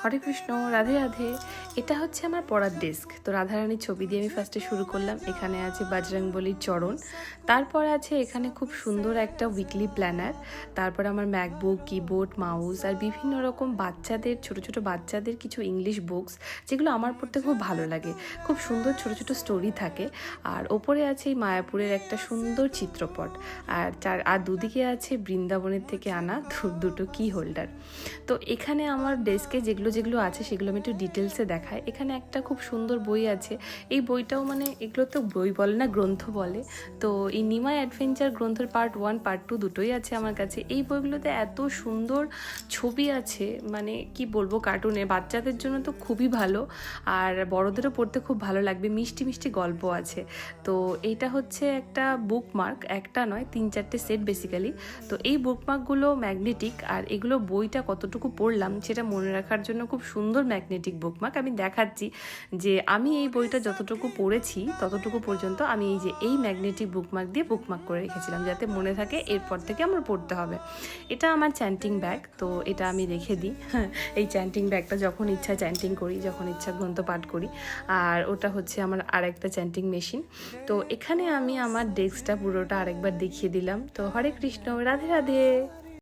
হরে কৃষ্ণ, রাধে রাধে। এটা হচ্ছে আমার পড়ার ডেস্ক। তো রাধারানীর ছবি দিয়ে আমি ফার্স্টে শুরু করলাম। এখানে আছে বজরংবলীর চরণ, তারপর আছে এখানে খুব সুন্দর একটা উইকলি প্ল্যানার, তারপর আমার ম্যাকবুক, কিবোর্ড, মাউস আর বিভিন্ন রকম বাচ্চাদের, ছোট ছোট বাচ্চাদের কিছু ইংলিশ বুকস, যেগুলো আমার পড়তে খুব ভালো লাগে। খুব সুন্দর ছোট ছোট স্টোরি থাকে। আর ওপরে আছে এই মায়াপুরের একটা সুন্দর চিত্রপট, আর দুদিকে আছে বৃন্দাবনের থেকে আনা দুটো কি হোল্ডার। তো এখানে আমার ডেস্কে যেগুলো যেগুলো আছে সেগুলো আমি একটু ডিটেলসে দেখাই। এখানে একটা খুব সুন্দর বই আছে। এই বইটাও মানে এগুলো তো বই বলে না, গ্রন্থ বলে। তো এই নিমাই অ্যাডভেঞ্চার গ্রন্থের পার্ট 1 পার্ট 2 দুটোই আছে আমার কাছে। এই বইগুলোতে এত সুন্দর ছবি আছে, মানে কি বলবো, কার্টুনে বাচ্চাদের জন্য তো খুবই ভালো, আর বড়দেরও পড়তে খুব ভালো লাগবে। মিষ্টি মিষ্টি গল্প আছে। তো এইটা হচ্ছে একটা বুকমার্ক, একটা নয় 3-4টে সেট বেসিক্যালি। তো এই বুকমার্কগুলো ম্যাগনেটিক, আর এগুলো বইটা কতটুকু পড়লাম সেটা মনে রাখার জন্য খুব সুন্দর ম্যাগনেটিক বুকমার্ক। আমি দেখাচ্ছি যে আমি এই বইটা যতটুকু পড়েছি ততটুকু পর্যন্ত আমি এই ম্যাগনেটিক বুকমার্ক দিয়ে বুকমার্ক করে রেখেছিলাম, যাতে মনে থাকে এরপর থেকে আমার পড়তে হবে। এটা আমার চ্যান্টিং ব্যাগ, তো এটা আমি রেখে দিই। এই চ্যান্টিং ব্যাগটা যখন ইচ্ছা চ্যান্টিং করি, যখন ইচ্ছা গ্রন্থ পাঠ করি। আর ওটা হচ্ছে আমার আরেকটা চ্যান্টিং মেশিন। তো এখানে আমি আমার ডেস্কটা পুরোটা আরেকবার দেখিয়ে দিলাম। তো হরে কৃষ্ণ, রাধে রাধে।